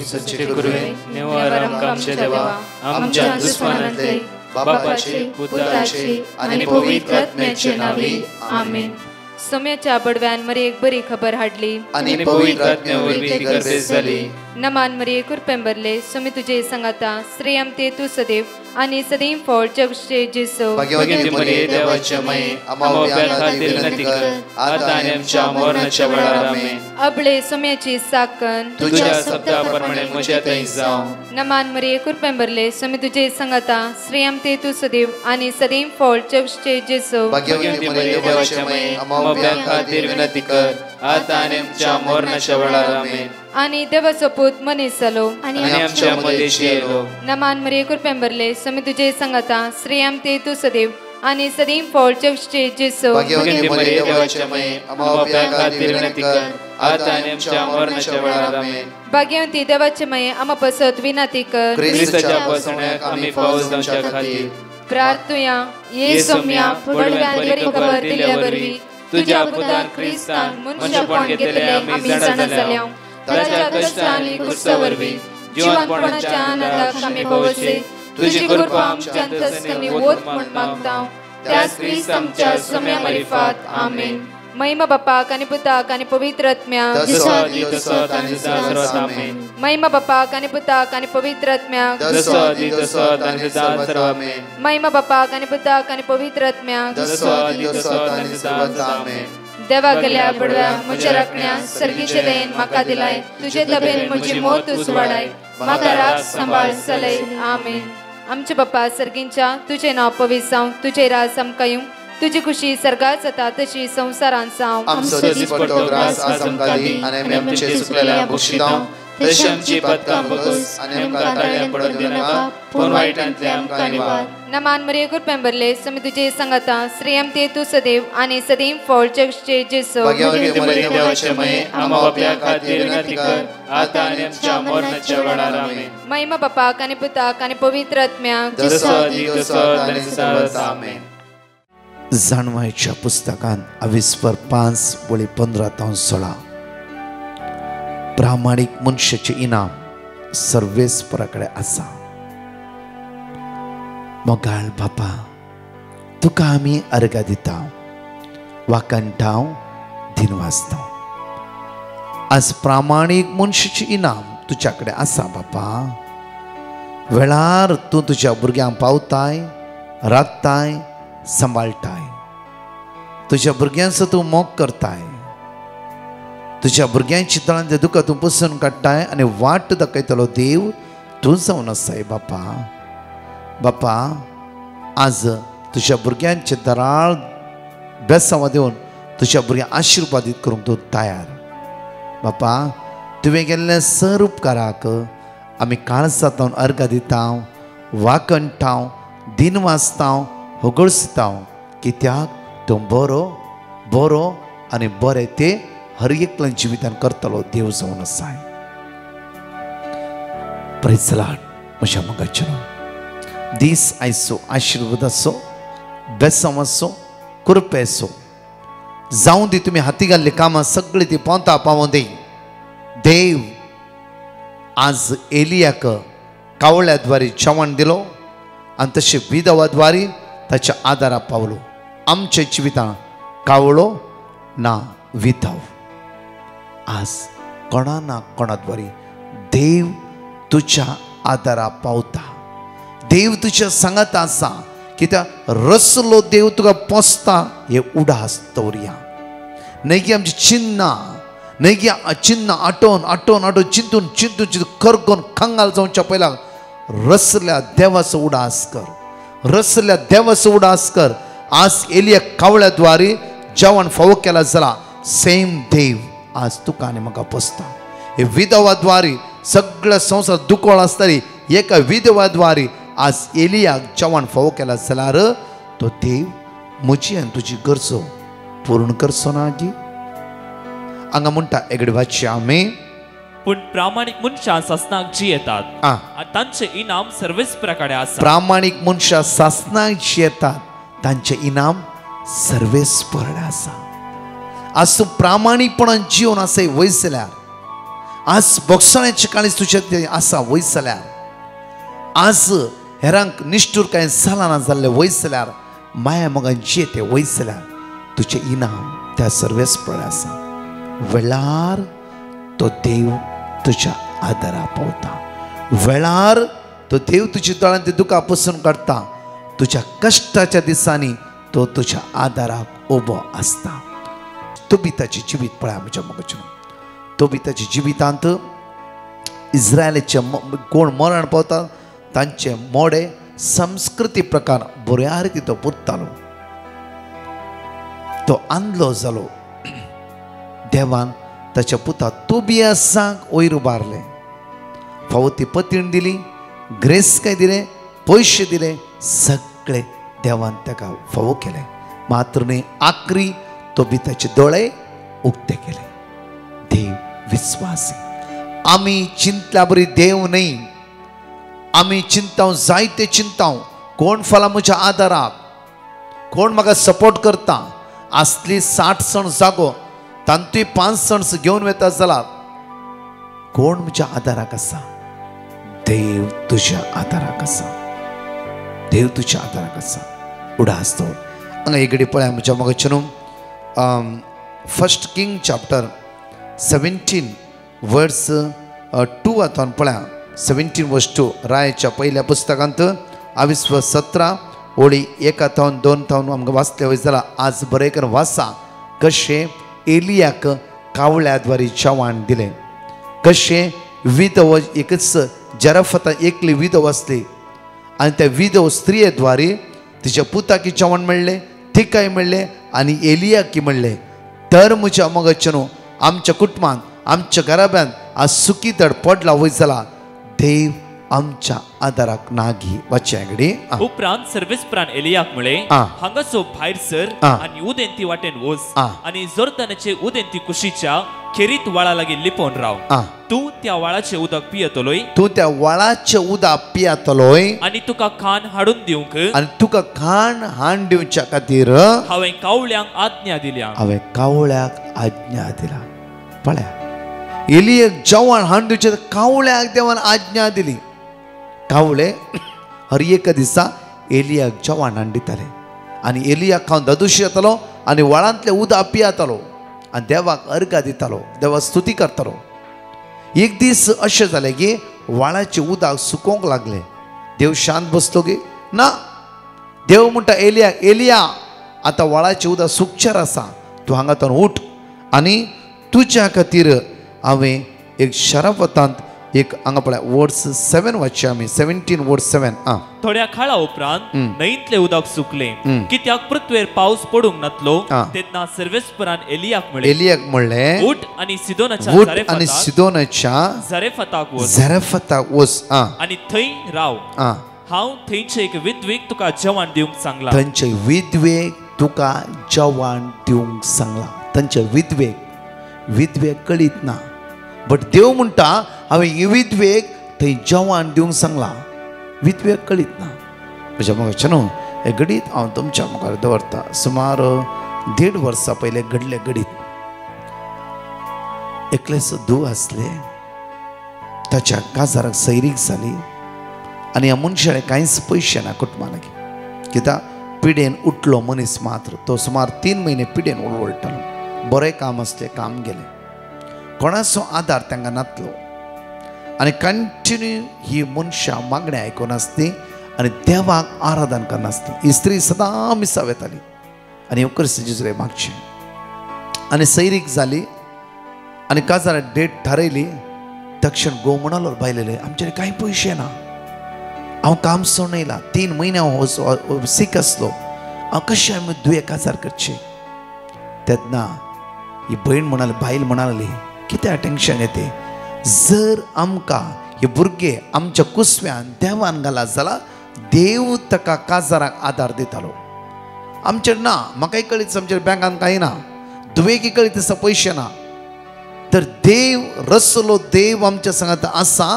सच्चे कुरवे निवार आमकां आमचे देवा आमच्या दुश्मनांतले बापाचे पुताचे आणि पवित्र आत्म्याचे नावी आमेन. सोम्याच्या बडव्यान मरी एक बरी खबर हाडली आणि पवित्र आत्म्यावरवी ती गर्भेस जाली. नमान मरी कुरपेंबरले सोमी तुझे संगाता श्रेयम ते तू सदैव आणि सदैव फळ जगचे जेसो. भाग्यवती मरिये देवाचे माये आमच्या खातीर विनंती कर आता आणि आमच्या मरणाच्या वेळार आमेन. अबळे सोम्याची साकन तुझ्या शब्दाप्रमाणे म्हज्या थंय जावं. नमान मरी कुरपेंबरले सोमी तुझे संगाता श्रेयम ते तू सदैव आणि सदैव फळ जगचे जेसो. भाग्यवती मरिये देवाचे माये आमच्या खातीर विनंती कर आता आणि आमच्या मरणाच्या वेळार आमेन. आणि देवाचो पूत मनीस जालो आणि आमच्या मध्येशी येलो. नमान मरी कुरपेंबरले सोमी तुझे संगाता श्रेयम ते तू सदैव आणि सदैव फळ जगचे जेसो. भाग्यवती मरिये देवाचे माये आमच्या खातीर विनंती कर आता आणि आमच्या मरणाच्या वेळार आमेन. भाग्यवती देवाचे माये आम पसत विनंती कर क्रिस्ताच्या पसण्याक आमी पावस जावच्या खातीर प्रार्थुया. ये सोम्या बडव्यान बरी खबर दिल्या वरवी तुझ्या पुतान क्रिस्तान मनशापण घेतले आमी जाणा जाल्या. ताच्या कष्टांनी कुर्सावरवी जीवनपणाच्या आनंदाक आमी पवसे तुझी कृपा आमच्या अंतस्करणी वोत म्हण मागता. त्याच क्रिस्त आमच्या सोम्या मार्फत आमेन. महिमा बापाक आणि पुताक आणि पवित्र आत्म्याक महिमा बापाक आणि पुताक आणि पवित्र आत्म्याक महिमा बापाक आणि पुताक आणि पवित्र आत्म्याक. देवा गेल्या बडव्या म्हज्या राखण्या सर्गीचे दयेन म्हाका दिलाय. तुझे तबेन म्हजी मोत उसवाडाय म्हाका राख सांबाळ चलय आमेन. आमचे बाप्पा सर्गींच्या तुझे नाव पवित्र जावं. तुझे राज आमकां येवं. तुझी खुशी सर्गात जाता तशी संसारांत जावं. आमचो दिसपट्टो ग्रास आज आमकां दी आनी आमी आमचे सुकलेल्या बक्षितांव तशी आमची पदकां बगस आनी आमकां ताळ्या पडत दिनाका पूण वायटांतले आमकां निवार. नमान मरिये कुरपेंबरले सोमी तुझे संगाता श्रेयम ते तू सदैव आणि सदैव फळ जगचे जेसो. भाग्यवती मरिये देवाचे माये आमच्या खातीर विनंती कर आता आनी आमच्या मरणाच्या वेळार आमेन. महिमा बापाक आणि पुताक आणि पवित्र आत्म्याक आमेन. जाणवायच्या पुस्तकान 22:5-15-16 प्रामाणिक मनशाचे इनाम सर्वेस्पराकडे आसा. मोगाळ बापा तुका आमी अर्घ दिता वाकणटाव दिनवासता. आज प्रामाणिक मनशाचे इनाम तुझ्याकडे आसा बापा. वेळार तूं तुझ्या भुरग्यांक पावताय राखताय सांबाळटाय. तुझ्या भुरग्यांचो तूं मोग करताय. तुझ्या भुरग्यांची तळांतल्या दुखां तूं पुसून काडटाय आनी वाट दाखयतलो देव तूं जावन आसाय बापा. बापा आज तुझ्या भुरग्यांचे दराळ बेसांवां दिवन तुझ्या भुरग्यांक आशिर्वादीत करूंक तूं तयार. बापा तुवें केल्ले सर उपकाराक आमी काळजांतल्यान अर्घ दिता वाकणटाव दिन वाचतां होगळसतां कित्याक तूं बरो आनी बरें ते हर एकल्या जिवितान करतलो देव जावन आसाय. Praise the Lord. म्हज्या मोगाचें दीस आयचो आशिर्वादाचो बेसांवाचो कृपेचो जावं दी. तुमी हाती घाल्ली कामां सगळीं ती पावों दी. देव आज एलियाक कावळ्या द्वारे जेवण दिलो आनी तशें विधवा द्वारे ताच्या आदारा पावलो. आमच्या जिवितान कावळो ना विधव आज कोणा ना कोणा द्वारे देव तुझ्या आदारा पावता. देव तुझ्या सांगात आसा कित्याक रसलो देव तुका पोसता हे उडास दवरया. न्हय की आमची चिन्ना आटोवन चिंतून करगोन खंगाल जावच्या पयला रसल्या देवाचो उडास कर. रसल्या देवाचो उडास कर. आज एलिया कावळ्या द्वारे जेवण फावो केला जाल्यार सेम देव आज तुका आनी म्हाका पोसता. हे विधवा द्वारे सगळ्या संवसार दुखोळ आसतली एका विधवा द्वारे आज एलियाक जेवण फावो केला जाल्यार तो देव म्हजी आनी तुजी गरजो पूर्ण करचो ना गी. हांगा म्हणटा एगडे वाची आमी पूण प्रामाणिक मनशां सासनाक जियेतात तांचे इनाम सर्वेस्पराकडे आसा. प्रामाणिक मनशां सासनाक जियेतात तांचे इनाम सर्वेस्पराकडे आसा. आज तूं प्रामाणीकपणान जिवन आसय वयसल्यार आज बोगसण्याची काळीज तुझ्या आसा वयसल्यार, आज हेरांक निष्ठूर कांय जाला ना जाल्ले वयसल्यार, माया मोगांची ते वयसल्यार तुझे इनाम त्या सर्वेस्पळ आसा. वेळार तो देव तुझ्या आदारा पावता. वेळार तो देव तुझ्या दोळ्यांत दुखां पुसून काडटा. तुझ्या कश्टाच्या दिसांनी तो तुझ्या आदाराक उबो आसता. तोबिताची जिवीत पळया म्हज्या मोगाचें. तोबिताची जिवितांत इस्रायलाचे कोण मरण पावता तांचे मोडे संस्कृती प्रकार बऱ्या रिती तो पुरतालो. तो आंधलो जालो. देवान ताच्या पुता तोबियासाक वयर उबारले. फावो ती पतीण दिली, ग्रेस काय दिले, पयशे दिले, सगळे देवान ताका फावो केले. मात्र न्ही आखरी तोबिताचे दोळे उक्ते केले. देव विश्वासी. आमी चिंतल्या बरी देव न्ही. आमी चिंताव जायते चिंताव कोण फला म्हज्या आदाराक, कोण म्हाका सपोर्ट करता. असली 60 सण जागो तांतूय 5 सण घेवन वता जाल्यार कोण म्हज्या आदाराक आसा? देव तुझ्या आदाराक आसा. देव तुझ्या आदाराक आसा. उडास तो हांगा एक घडी पळया म्हज्या मोगाचें न्हू. 1 किंग चॅप्टर 17 वर्स 2 हातून पळया. 17 वर्स 2 रायाच्या पहिल्या पुस्तकांत 17 ओळी 1 थावन 2 थावन आमकां वाचले वयत जाल्यार आज बरें करून वाचा. कशें एलियाक कावळ्याद्वारे जेवण दिलें. कशें विधव एकच जरफता एकली विधव आसली आनी त्या विधव स्त्रिये द्वारे तिच्या पुताकी जेवण मेळ्ळें, तिकाय मेळ्ळें आनी एलियाकी मेळ्ळें. तर म्हज्या मोगाचें न्हू आमच्या कुटुंबांत आमच्या घराब्यांत आज सुखी धड पडला वयत जाल्यार देव आमच्या आदाराक नागी वाचया घडी. उपरांत सर्वेस्परान एलियाक म्हळें, हांगासो भायर सर आनी उदेंती वाटेन वच आनी जोर्दानाचे उदेंती कुशीच्या खेरीत वाळा लागीं लिपोवन राव. तूं त्या वाळाचें उदक पियतलोय. तूं त्या वाळाचें उदक पियतलोय आनी तुका खाण हाडून दिवंक. आनी तुका खाण हाड दिवच्या खातीर हांवें कावळ्यांक आज्ञा दिल्या. हांवें कावळ्याक आज्ञा दिला. पळया एलियाक जेवण हाड दिवचें कावळ्याक देवान आज्ञा दिली. कावळे हर एक दिसा एलियाक जेवण हाड दिताले आनी एलियाक खावन ददुशी येतालो आनी वळांतले उदक पियेतालो आनी देवाक अर्घ दितालो, देवाक स्तुती करतालो. एक दीस अशें जालें की व्हाळाचें उदक सुकोवंक लागलें. देव शांत बसलो गे ना. देव म्हणटा एलियाक, एलिया आतां व्हाळाचें उदक सुकचेर आसा, तूं हांगातून उठ आनी तुज्या खातीर हांवें एक शराफतांत एक हांगा पळय वर्स 7 वाचया आमी. 17 वर्स 7. थोड्या काळा उपरांत न्हंयतलें उदक सुकलें, कित्याक पृथ्वीर पावस पडूंक नातलो. तेन्ना सर्वेस्परान एलियाक म्हणलें उठ आनी सिदोनाच्या जारेफताक वच आनी थंय राव. हांव थंयचे एक विधवेक तुका जेवण दिवंक सांगला. थंयचे विधवेक तुका जेवण दिवंक सांगला. थंयचे विधवेक कळीत ना, बट देव म्हणटा हांवें विधवेक थंय जेवण दिवंक सांगला. विधवेक कळीत ना. म्हज्या मोगाचें न्हू हे घडीत हांव तुमच्या मुखार दवरता. सुमार 1.5 वर्सां पयले घडले घडीत. एकलेच धूव आसले, ताच्या काजाराक सैरीक जाली आनी ह्या मनशाळे कांयच पयशे ना कुटुंबा लागीं. कित्याक पिडेन उठलो मनीस मात्र. तो सुमार 3 म्हयने पिडेन उलवडटालो. बरें काम आसलें, काम गेलें. कोणाचो आदार तांकां नातलो आनी कंटिन्यू ही मनशां मागणी आयकून आसली आनी देवाक आराधन करनासली. ही स्त्री सदां मिसाव येताली आनी उकरस जिजरे मागची आनी सैरीक जाली आनी काजार डेट थारयली. तक्षण गो म्हणलो बायलेले आमचे कांय पयशे ना, हांव काम सोडून येयला, 3 म्हयने हांव सीक आसलो, हांव कशें आमी दुये काजार करची. तेन्ना ही भयण म्हणाली, बायल म्हणाली कित्याक टेंशन येते. जर आमकां हे भुरगे आमच्या कुसव्यान देवान घाला जाल्यार देव ताका काजाराक आदार दितालो. आमचेर ना, म्हाकाय कळीत आमच्या बँकान कांय ना, दुवेकी कळीत आसा पयशे ना. तर देव रसलो देव आमच्या सांगात आसा.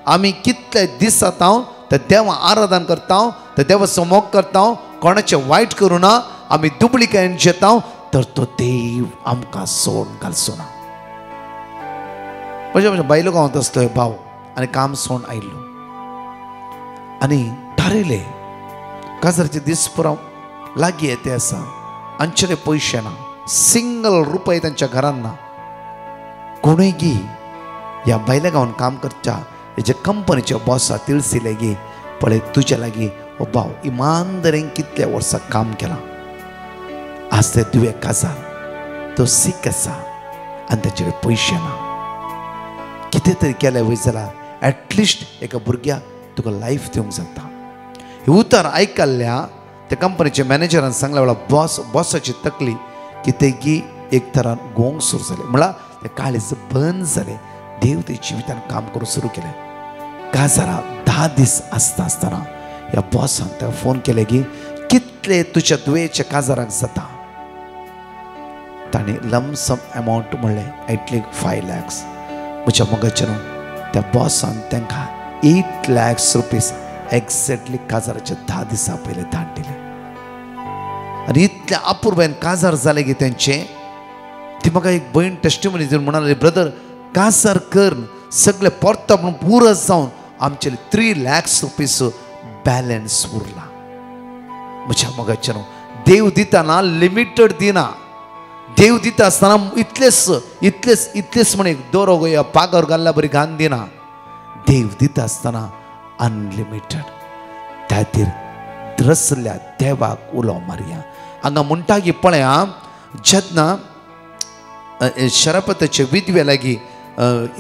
आमी कितले दीस जाता त्या देवा आराधन करता, त्या देवाचो मोग करता, कोणाचें वायट करूं ना, आमी दुबळीकायेन जेता, तर तो देव आमकां सोड घालचो ना. म्हणजे बायलो गावात असलोय भाव आणि काम सोड आयलो आणि ठरयले काजारचे दीस पुराव लागी येते असा अंचले पयशे ना सिंगल रुपये त्यांच्या घरांना कोणीय गी या बायल्या गावान काम करच्या हेजे कंपनीचे बॉसा तिळसिले गे पळय तुझ्या लागी ओ भाव इमानदारेन कितल्या वर्सां काम केला आज ते तुवें काजार तो सीक आसा आनी ताचेर पयशे ना कितें तरी केलें वय जाल्यार एटलिस्ट एका भुरग्याक तुका लायफ दिवंक जाता हे उतर आयकल्ल्या त्या कंपनीच्या मॅनेजरान सांगल्या वेळा बॉसाची तकली की तेगी एक तरान गोंग सुरू जालें म्हळ्यार ते काळीज बंद जालें देव ते जिवितान काम करूंक सुरू केलें काजारा 10 दीस आसता आसतना ह्या बॉसान ताका फोन केले की कितले तुज्या दुयेच्या काजाराक जाता ताणें लमसम अमावंट म्हणलें एटली 5 lakhs म्हज्या मोगाचेर त्या बॉसान तांकां 8 lakhs रुपीज एक्झॅक्टली काजाराचे 10 दिसां पयलीं धाड दिले आनी इतल्या अपुर्बायेन काजार जाले गे तेंचे ती म्हाका एक भयण टेस्टिमनी दिवन म्हणाली ब्रदर काजार कर सगळे परत म्हणून पुरो जावन आमचे 3 lakhs रुपीज बॅलन्स उरला म्हज्या मोगाचेर देव दिताना लिमिटेड दिना देव दिता आसतना इतलेच म्हणे दोरो गोया पागर घाल्ल्या बरी घाण दिना देव दिता आसतना अनलिमिटेड त्या खातीर द्रसल्या देवाक उलो मारया हांगा म्हणटा की पळया जेन्ना शरापताचे विधवे लागी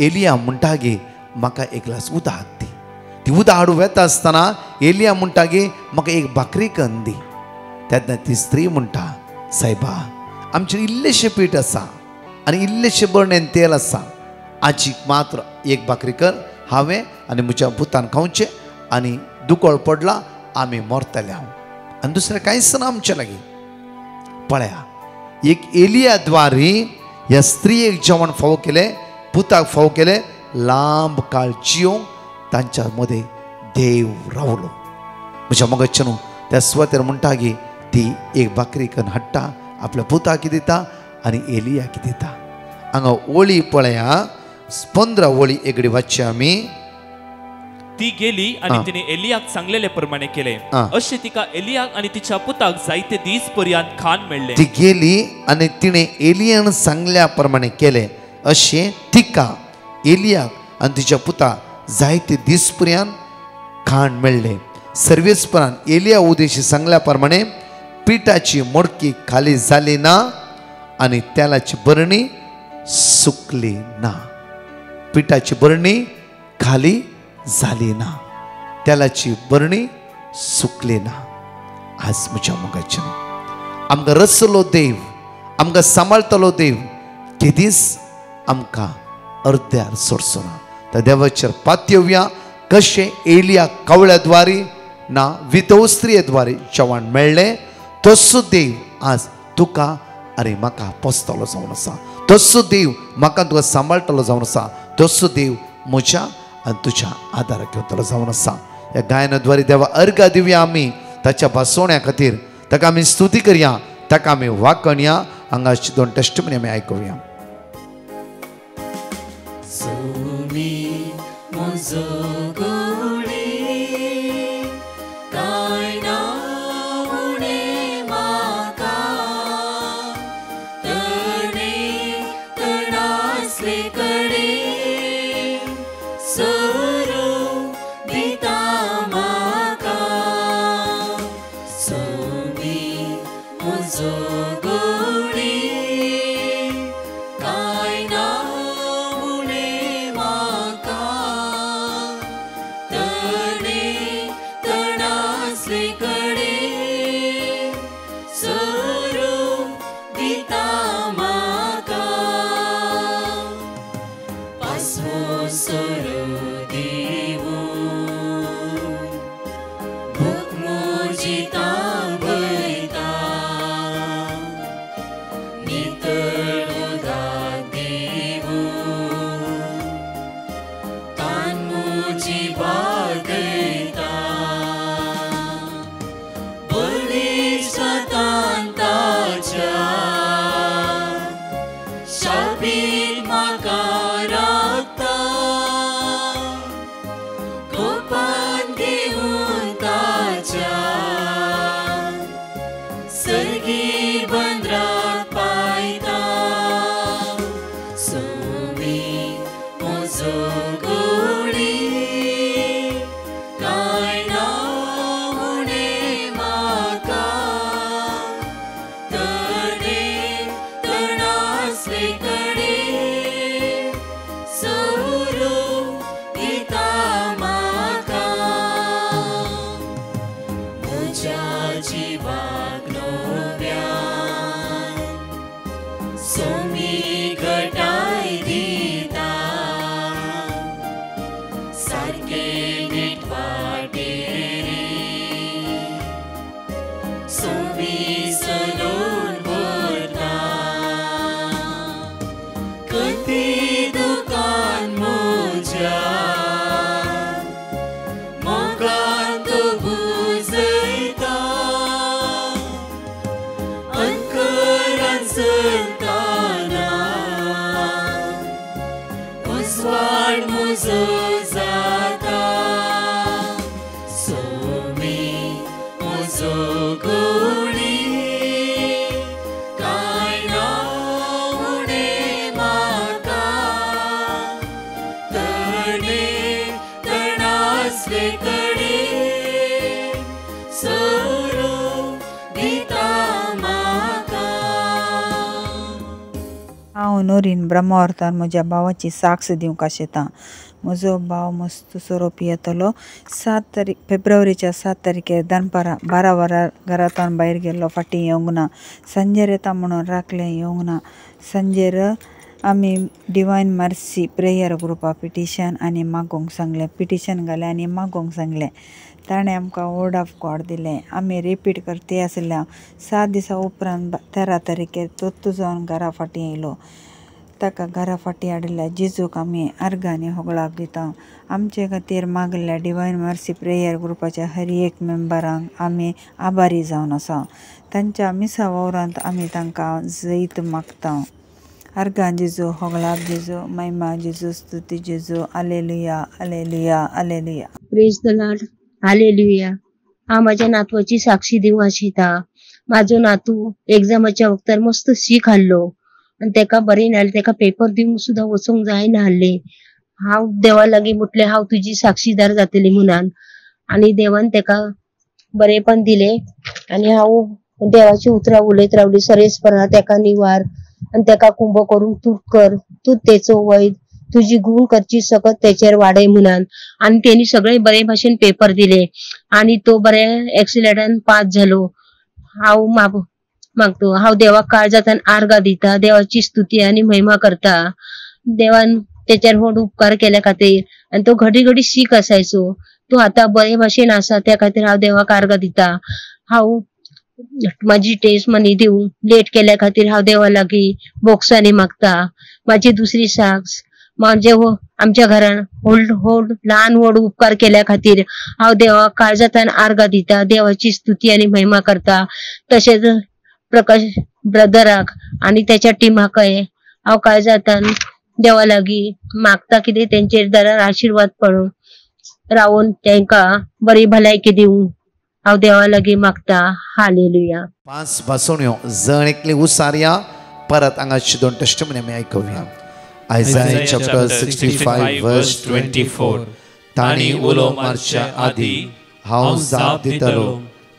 एलिया म्हणटा गे म्हाका एक ग्लास उदक हाड दी ती उदक हाडूं येता आसतना एलिया म्हणटा गे म्हाका एक भाकरी करून दी तेन्ना ती स्त्री म्हणटा सायबा आमचे इल्लेशें पीठ आसा आनी इल्लेशें बरण्यान तेल आसा आजीक मात्र एक भाकरी कर हांवें आनी म्हज्या पुतान खावचें आनी दुकोळ पडला आमी मरतले हांव आनी दुसरें कांयच ना आमचे लागीं पळया एक एलिया द्वारी ह्या स्त्रियेक जेवण फावो केलें पुताक फावो केलें लांब काळ जियोंक तांच्या मदें देव रावलो म्हज्या मोगाचें न्हू त्या सुवातेर म्हणटा की ती एक भाकरी करून हाडटा आपल्या पुताक दिता आनी एलियाक दिता हांगा ओळी पळया 15 ओळी एकडे वाचचे आमी ती गेली आणि तिने एलियाक सांगलेले प्रमाणे केले अशें तिका एलियाक आणि तिच्या पुताक जायते दीस पर्यंत खाण मेळ्ळे ती गेली आणि तिने एलियान सांगल्या प्रमाणे केले अशें तिका एलियाक आणि तिच्या पुताक जायते दीस पर्यंत खाण मेळ्ळे सर्वेस्परान एलिया उदेशी सांगल्या प्रमाणे पिठाची मडकी खाली जाली ना आणि तेलाची बरणी सुकली ना पिठाची बरणी खाली झाली ना तेलाची बरणी सुकली ना आज म्हज्या मोगाचें आमकां रचलो देव आमकां सांबाळटलो देव केदीस आमकां अर्द्यार सोडचो ना त्या देवाचेर पातयेवया कशें एलिया कावळ्या द्वारी ना विधव स्त्रिये द्वारे जेवण मेळ्ळें तसो देव आज तुका आनी म्हाका पोसतलो जावन आसा तसो देव म्हाका तुका सांबाळटलो जावन आसा तसो देव म्हज्या आनी तुज्या आदाराक घेतलो जावन आसा ह्या गायनाद्वारे देवा अर्घ दिवया आमी ताच्या भासोवण्या खातीर ताका आमी स्तुती करया ताका आमी वाकणया हांगा 2 टेस्टिमनी आमी आयकुया हांव नोरीन ब्रह्मावर्तान म्हज्या भावाची साक्ष दिवंक आशेतां. म्हजो भाव मस्त सोरोप येतलो. 7 फेब्रुवारीच्या 7 तारखेर दनपारां 12 वरां घरांतल्यान भायर गेल्लो, फाटीं येवंक ना. सांजेर येता म्हणून राखलें, येवंक ना. सांजेर आमी डिवायन मर्सी प्रेयर ग्रुपा पिटिशन आनी मागोवंक सांगलें. पिटिशन घालें आनी मागोवंक सांगलें. ताणें आमकां वर्ड ऑफ गॉड दिलें. आमी रिपीट करते आसल्या. 7 दिसां उपरांत 13 तारखेर तोत्तू जावन घरा फाटीं येयलो. ताका घरा फाटीं हाडिल्ल्या जेजूक आमी अर्गांनी होगळाक दिता. आमचे खातीर मागल्या डिवायन मर्सी प्रेयर ग्रुपाच्या हर एक मेंबरांक आमी आभारी जावन आसा. तांच्या मिसा वावरांत आमी तांकां जैत मागता. अर्गां जेजू, होगळाक जेजू, महिमा जेजू, स्तुती जेजू. Hallelujah, hallelujah, hallelujah. Praise the Lord. Hallelujah. हांव म्हाज्या नातवाची साक्षी दिवंक आशिता. म्हाजो नातू एग्जामाच्या वक्तार मस्त सीक हाडलो आनी तेका बरें नाहलें. तेका पेपर दिवंक सुद्दां वचोंक जायना हाडलें. हांव देवा लागीं म्हटलें हांव तुजी साक्षीदार जातली म्हणून. आनी देवान तेका बरेपण दिलें आनी हांव देवाची उतरां उलयत रावली. सरेस्परा तेका निवार आनी तेका कुंभ करून तूं कर. तूं तेचो वैद. तुजी गुण करची सकत तेचेर वाडय म्हणून. आनी तेणी सगळे बरे भाशेन पेपर दिले आनी तो बरे एक्सिलंटान पास जालो. हांव मागतो. हांव देवाक काळजांतल्यान आर्गां दिता. देवाची स्तुती आनी महिमा करता. देवान तेचेर व्हड उपकार केल्या खातीर. आनी तो घडी घडी सीक आसायचो. तो आतां बरे भाशेन आसा, त्या खातीर हांव देवाक आर्गां दिता. हांव माझी टेस्ट मनी दिवंक लेट केल्या खातीर हांव देवा लागीं बोक्सांनी मागता. माझी दुसरी साक्ष म्हणजे आमच्या घरान व्हड ल्हान व्हड उपकार केल्या खातीर हांव देवाक काळजांतल्यान आर्गां दिता. देवाची स्तुती आनी महिमा करता. तशेंच प्रकाश ब्रदराक आनी तेच्या टिमाकय हांव काळजांतल्यान देवा लागीं मागता कितें तेंचेर दरार आशिर्वाद पडून रावून तेंकां बरी भलायकी दिवंक हांव देवा लागीं मागता. हालेलुया. 5 भासोण्यो जण एकली उसारया. परत हांगाची 2 टेस्टिमनी आमी आयकुया. Isaiah chapter 65 verse 24. ताणी उलो मारच्या आदी हांव जाप दितलो.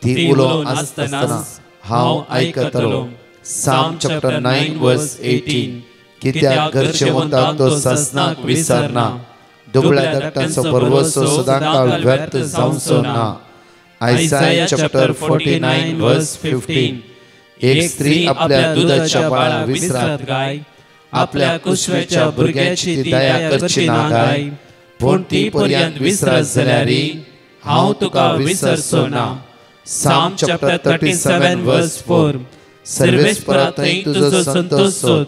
ती उलो आसतना हांव आयकतलो. Psalm chapter 9 verse 18. कित्याक घरचे वंताक तो ससनाक विसरना. दुबळ्या धाकट्यांचो परवसो सदांकाळ व्यर्थ जावचो ना. Isaiah chapter 49 verse 15. एक स्त्री आपल्या दुधाच्या बाळा विसरात गाय. आपल्या कुशवेच्या भुरग्याची ती दया करची ना गाय. पूण ती पर्यंत विसरत जाल्यार हांव तुका विसरचो ना. Psalm chapter 37 verse 4. सर्वेस्परा थंय तुजो संतोष सोद.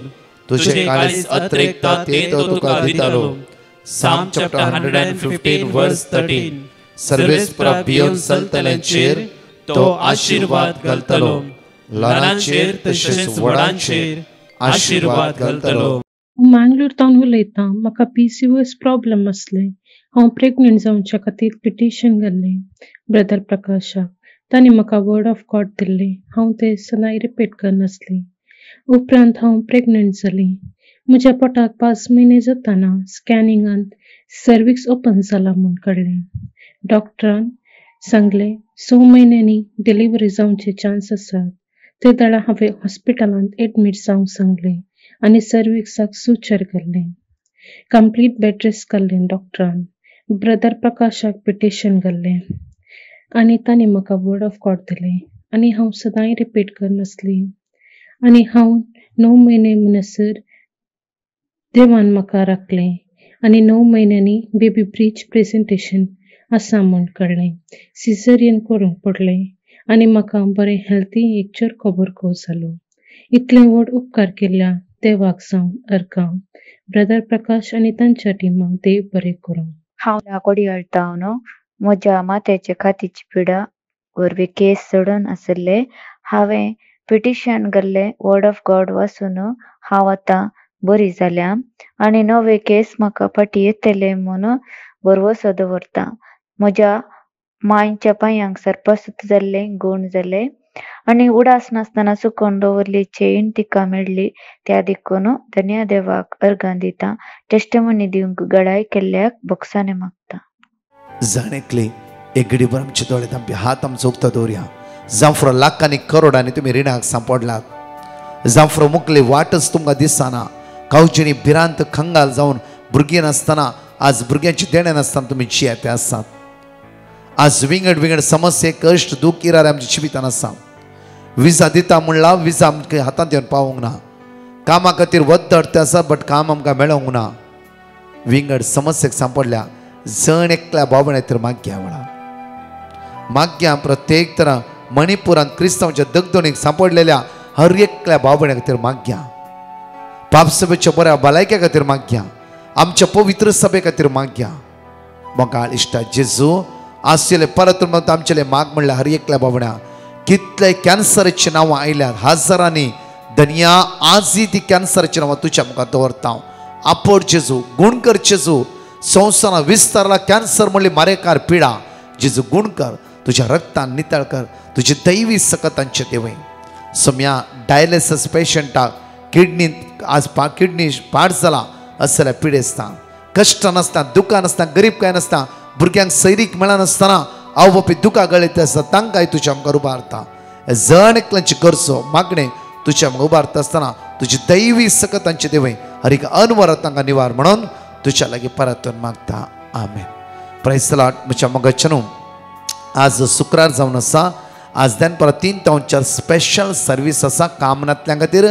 तुजे काळीज अतिरिक्ता ते तो तुका दितलो. Psalm chapter 115 verse 13. सर्वेस्परा भियोन चलतल्यांचेर तो आशीर्वाद घालतलो. ल्हानांचेर तशेंच व्हडांचेर आशीर्वाद घालतलो. मंगळूर तावन उलयतां. म्हाका PCOS प्रॉब्लेम आसले. हांव प्रेग्नंट जावच्या खातीर पिटिशन घाल्लें ब्रदर प्रकाशाक. ताणें म्हाका वर्ड ऑफ गॉड दिल्लें. हांव तें सदांय रिपीट करनासलें. उपरांत हांव प्रेग्नंट जालीं. म्हज्या पोटाक 5 म्हयने जाताना स्कॅनिंगांत सर्विक्स ओपन जाला म्हूण कळ्ळें. डॉक्टरान सांगलें 6 म्हयन्यांनी डिलिव्हरी जावचे चान्स आसात. ते दाडा हांवें हॉस्पिटलांत एडमीट जावंक सांगलें आनी सर्विक्साक सुचर घाल्लें. कंप्लीट बेड रेस्ट घाल्लें डॉक्टरान. ब्रदर प्रकाशाक पिटिशन घाल्लें आनी ताणें म्हाका वर्ड ऑफ गॉड दिलें आनी हांव सदांय रिपीट करनासलीं. आनी हांव 9 म्हयने म्हणसर देवान म्हाका राखलें आनी 9 म्हयन्यांनी बेबी ब्रीच प्रेझेंटेशन आसा म्हूण कळ्ळें. सिझेरियन करूंक पडलें आनी म्हाका बरें हेल्थी एकचर खबर कहो जालो. इतलें व्हड उपकार केल्या देवाक जावन अर्गां. ब्रदर प्रकाश आनी तांच्या टिमाक देव बरें करूं. हांव लाकोडी हाडटा न्हू. म्हज्या माथ्याचे खातीची पिडा वरवीं केस चडून आसले. हांवें पिटिशन घाल्लें. वर्ड ऑफ गॉड वाचून हांव आतां बरी जाल्या आनी नवे केस म्हाका फाटीं येतले म्हणून भरवसो दवरता. म्हज्या मांयच्या पांयांक सर्पसूत जाल्लें, गूण जाले आनी उडास नासतना सुकोवन दवरली चेन तिका मेळ्ळी. त्या देखून धन्य देवाक अर्गां दिता. टेस्टिमनी दिवंक गडाय केल्ल्याक बोक्साने मागता. जाणेकली एक घडीभर आमचे दोळे आमचे हात आमचो उक्तो दवरया. जांफ्रो लाखांनी करोडांनी तुम्ही रिणाक सांपडलात. जांफ्रो मुकली वाटच तुमकां दिसना. कावजिणी भिरांत खंगाल जावन भुरगीं नासतना आज भुरग्यांची देणे नासतना तुमी जियेते आसात. आज विंगड विंगड समस्ये कश्ट दूख इरारे आमच्या जिवितान आसा. विजा दिता म्हणला विजा आमकां हातांत येवन पावूंक ना. कामा खातीर वद्दड आसा बट काम आमकां मेळोंक ना. विंगड समस्येक सांपडल्या जण एकल्या भावणे तर माग्या वळा. माग्या प्रत्येक तरा मणिपुरांत क्रिस्तांवाच्या दगदणीक सांपडलेल्या हर एकल्या भावणे खातीर माग्या. पापसभेच्या बऱ्या भलायके खातीर माग्या. आमच्या पवित्र सभे खातीर माग्या. मोगाळ इश्टा जेजू आसले परत आमचेले माग म्हणल्यार हर एकल्या भावण्या कितले कॅन्सराची नांवां आयल्यात हजारांनी दनिया आजय ती कॅन्सराची नांवां तुज्या मुखार दवरता. आपड जेजू गुण कर जेजू. संवसारांत विस्तारला कॅन्सर म्हणली मारेकार पिडा. जेजू गुण कर तुझ्या रक्तान नितळ कर तुझी दैवी सकतांचे देवय. सोम्या डायलिसिस पेशंटाक किडनी आज किडनी पाड जाला असल्या पिडेसता. कष्ट नासता दुकां नासता गरीब काय नासता भुरग्यांक सैरीक मेळनासतना आवय बापूय दुकां गळयता आसता तांकांय तुज्या मुखार उबारता. जण एकल्यांची गरजो मागणे तुज्या मुखार उबारता आसतना तुजी दैवी सकतांचे देवय हर एक अनवरात तांकां निवार म्हणून तुज्या लागीं परतून मागता. आमेन. Praise the Lord. म्हज्या मोगाचें आज शुक्रार जावन आसा. आज दनपारां 3 ते 4 स्पेशल सर्वीस आसा. कामनांतल्या खातीर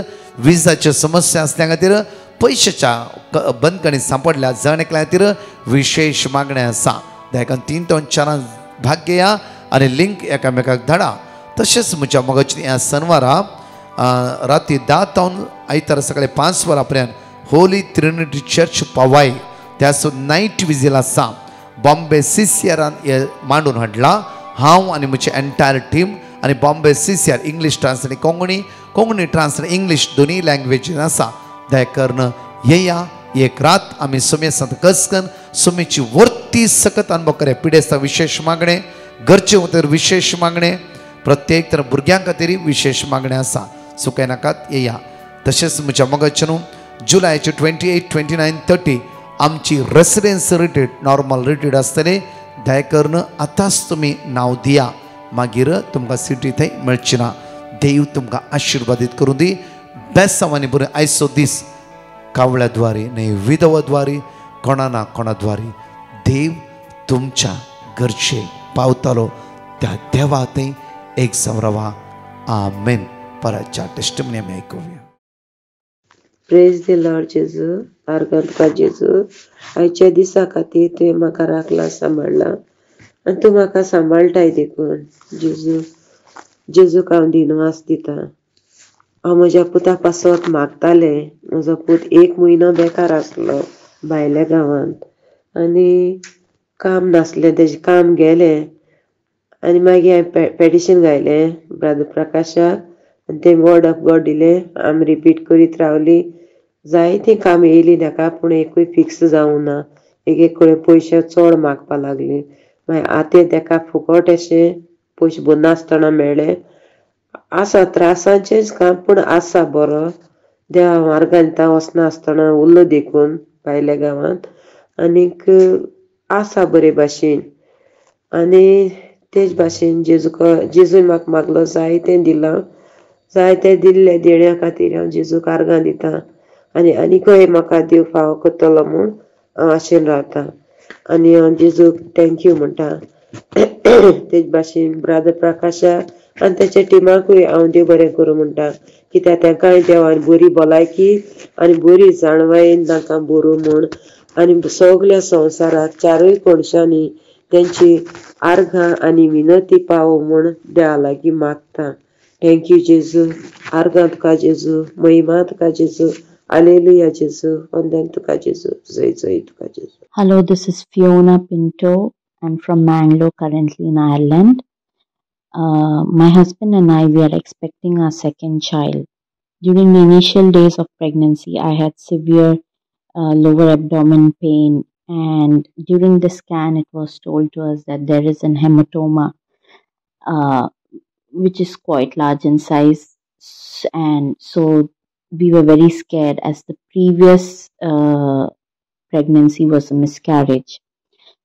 विजाच्यो समस्या आसल्या खातीर पयशाच्या बंदखणीत सांपडल्या जण एकल्या खातीर विशेष मागणे आसा. देखून 3 ते 4 भाग घेया आनी लिंक एकामेकाक धाडा. तशेंच म्हज्या मोगाचें ह्या शेनवारा राती 10 तावन आयतारा सकाळीं 5 वरां पर्यंत होली ट्रिनिटी चर्च पवाय त्या नायट विजील आसा. बॉम्बे CCRान हे मांडून हाडला. हांव आनी म्हजी एंटायर टीम आनी Bombay CCR English translate Konkani translate English दोनी लँग्वेजीन आसा. दयकन येया एक रात आमी सुमे संत कसकन सुमेची वर्ती सकत अनुभव करे. पिडेस्ता विशेष मागणे घरचे खातीर विशेष मागणे प्रत्येक तर भुरग्यां खातीर विशेष मागणे आसा. सुकाय नाकात येया. तशेंच म्हज्या मोगाचें जुलायचे 28, 29, 30 आमची रेसिडेन्स रिट्रीट नॉर्मल रिट्रीट आसतली. दयकन आतांच तुमी नांव दिया मागीर तुमकां सिटी थंय मेळची ना. देव तुमकां आशिर्वादीत करूं दी. बेसांवांनी बरें आयचो दीस कावळ्या द्वारी न्हय विधवा द्वारी कोणा ना कोणा द्वारी देव तुमच्या घरचे पावतालो त्या देवा थंय एक रावा. आमेन. परतच्या टेस्टिमनी आमी आयकुया. प्रेज द लॉर्ड जेजू. आर्गां तुका जेजू. आयच्या दिसा खातीर तुवें म्हाका राखला सांबाळला आनी तूं म्हाका सांबाळटाय देखून जेजू. जेजूक हांव दिनवास दिता. हांव म्हज्या पुता पासत मागताले. म्हजो पूत 1 म्हयनो बेकार आसलो भायल्या गांवांत आनी काम नासलें. तेजें काम गेलें आनी मागीर हांवें पेटिशन घायलें ब्रदर प्रकाशाक आनी तें वर्ड ऑफ गॉड दिलें. आमी रिपीट करीत रावली. जायतीं काम येयलीं ताका पूण एकूय फिक्स जावं ना. एक कडेन पयशे चड मागपा लागली. मागीर आतें ताका फुकट अशें पयशे बंद नासतना मेळ्ळे. आसा त्रासांचेंच काम पूण आसा बरो. देवा मार्गान वचना आसतना उरलो देखून भायल्या गांवांत आनीक आसा बरे भाशेन. आनी तेच भाशेन जेजून म्हाका मागलो जायतें दिलां. जायते दिल्ले देण्या खातीर हांव जेजूक आर्गां दितां आनी आनीकय म्हाका देव फावो करतलो म्हूण हांव आशेन रावतां. आनी हांव जेजूक थँक्यू म्हणटा. तेच भाशेन ब्रदर प्रकाशा आनी तेच्या टिमाकूय हांव देव बरें करूं म्हणटा. कित्याक तांकांय देवान बरी भलायकी आनी बरी जाणवायेन तांकां बरो म्हूण आनी सगल्या संवसाराक 4य कोणशांनी तेंची आर्गां आनी विनती पावो म्हूण देवा लागीं मागता. थँक्यू जेजू. आर्गां तुका जेजू. महिमा तुका जेजू. Hallelujah, Jesus. Wandam tuka Jesus. Zay tuka Jesus. Hello, this is Fiona Pinto. I'm from Mangalore, currently in Ireland. My husband and I, we are expecting our second child. During the initial days of pregnancy, I had severe lower abdomen pain, and during the scan, it was told to us that there is an hematoma, which is quite large in size, and so we were very scared as the previous pregnancy was a miscarriage.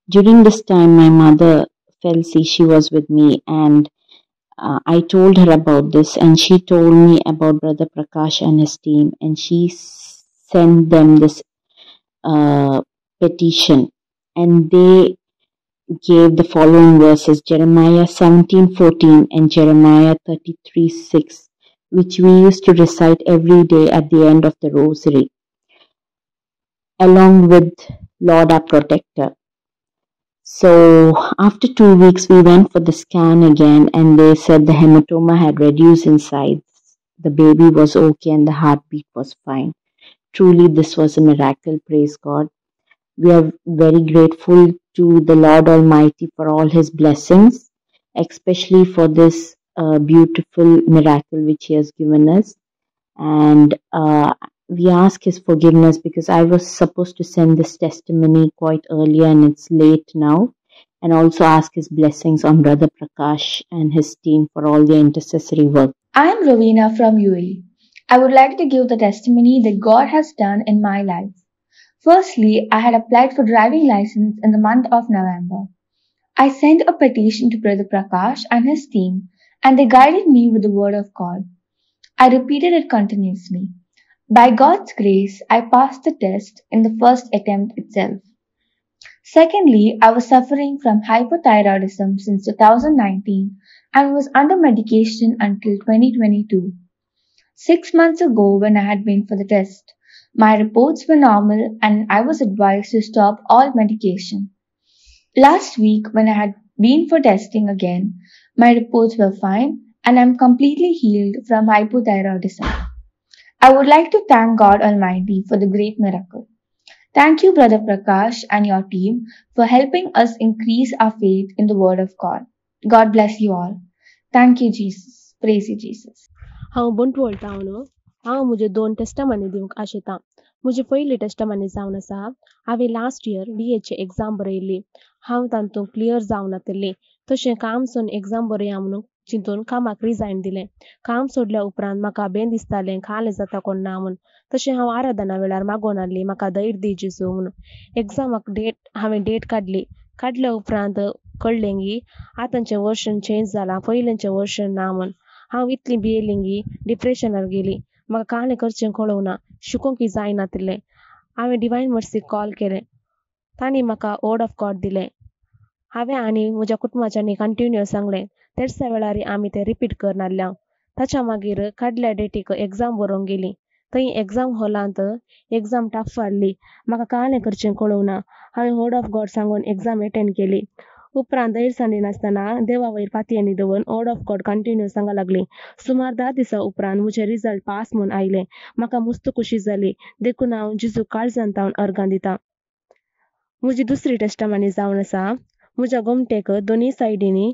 During this time, my mother fell sick. She was with me, and I told her about this, and she told me about Brother Prakash and his team, and she sent them this petition, and they gave the following verses, Jeremiah 17:14 and Jeremiah 33:6, which we used to recite every day at the end of the rosary, along with Lord our Protector. So after 2 weeks, we went for the scan again, and they said the hematoma had reduced in size. The baby was okay and the heartbeat was fine. Truly, this was a miracle, praise God. We are very grateful to the Lord Almighty for all His blessings, especially for this beautiful miracle which He has given us. And we ask His forgiveness because I was supposed to send this testimony quite earlier and it's late now. And also ask His blessings on Brother Prakash and his team for all their intercessory work. I am Rovina from UAE. I would like to give the testimony that God has done in my life. Firstly, I had applied for driving license in the month of November. I sent a petition to Brother Prakash and his team, and they guided me with the word of God. I repeated it continuously. By God's grace, I passed the test in the first attempt itself. Secondly, I was suffering from hypothyroidism since 2019 and was under medication until 2022. 6 months ago, when I had been for the test, my reports were normal and I was advised to stop all medication. Last week, when I had been for testing again, my reports were fine and I'm completely healed from hypothyroidism. I would like to thank God Almighty for the great miracle. Thank you, Brother Prakash and your team, for helping us increase our faith in the Word of God. God bless you all. Thank you, Jesus. Praise you, Jesus. हांव बंटू वळटां न्हू हांव म्हजे 2 testimony दिवंक आशेतां. म्हजी पयली testimony जावन आसा हांवें लास्ट इयर DA एग्जाम बरयल्ली. हांव तातूंत क्लियर जावन नातली. तशें काम सोडून एग्जाम बरया म्हणून चिंतून कामाक रिजायन दिलें. काम सोडल्या उपरांत म्हाका बेन दिसतालें खाले जाता कोण ना म्हूण. तशें हांव आराधना वेळार मागोवन हाडली म्हाका धैर्य दी जेजू म्हणून. एग्जामाक हांवें डेट काडली. काडल्या उपरांत कळ्ळें की आतांचें वर्शन चेंज जालां पयलींचें वर्शन ना म्हूण. हांव इतली भियेली की डिप्रेशनार गेली. म्हाका कांय करचें कळोना शिकोवंक जायनातलें. हांवें डिवायन मर्सीक कॉल केलें. तांणी म्हाका वर्ड ऑफ गॉड दिलें. हांवें आनी म्हज्या कुटुंबाच्यांनी कंटिन्यू सांगलें. त्याच वेळार आमी तें रिपीट करनासल्या. ताच्या मागीर काडल्या डेटीक एग्जाम बरोवंक गेली. थंय एग्जाम हॉलांत एग्जाम टफ हाडली. म्हाका कांय करचें कळोना. हांवें वर्ड ऑफ गॉड सांगून एग्जाम अटेंड केली. उपरांत धैर्य साडिनासतना देवा वयर पातयेनी दवरून वर्ड ऑफ गॉड कंटिन्यू सांगा लागली. सुमार 10 दिसां उपरांत म्हजे रिजल्ट पास म्हूण आयले. म्हाका मस्त खुशी जाली. देखून हांव जेजू काळजांत तावन अर्गां दितां. म्हजी दुसरी टेस्टमनी जावन आसा म्हज्या गोमटेक दोनी सायडींनी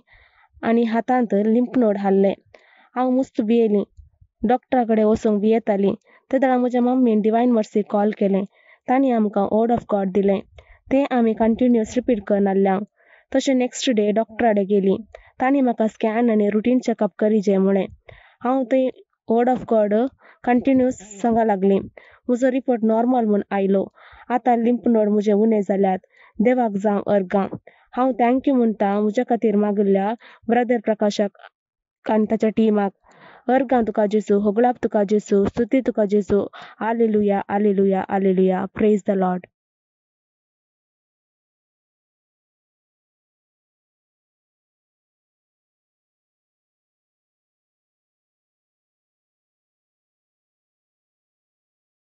आनी हातांत लिंफ नोड हाल्ले. हांव मस्त भियेली. डॉक्टरा कडेन वचूंक भियेताली. तेदळा म्हज्या मम्मीन डिवायन मर्सीक कॉल केलें. तांणी आमकां वर्ड ऑफ गॉड दिलें. तें आमी कंटिन्यूअस रिपीट करनासल्या. तशें नेक्स्ट डे डॉक्टरा कडेन गेली. तांणी म्हाका स्कॅन आनी रुटीन चॅकअप करीजे म्हळें. हांव थंय वर्ड ऑफ गॉड कंटिन्यूअस सांगा लागली. म्हजो रिपोर्ट नॉर्मल म्हूण आयलो. आतां लिंफ नोड म्हजे उणे जाल्यात. देवाक जावं अर्गां. हांव थँक्यू म्हणटा म्हज्या खातीर मागिल्ल्या ब्रदर प्रकाशाक आनी ताच्या टिमाक. अर्गां तुका जेजू, होगळाप तुका जेजू, स्तुती तुका जेजू. Hallelujah, hallelujah, hallelujah. Praise the Lord.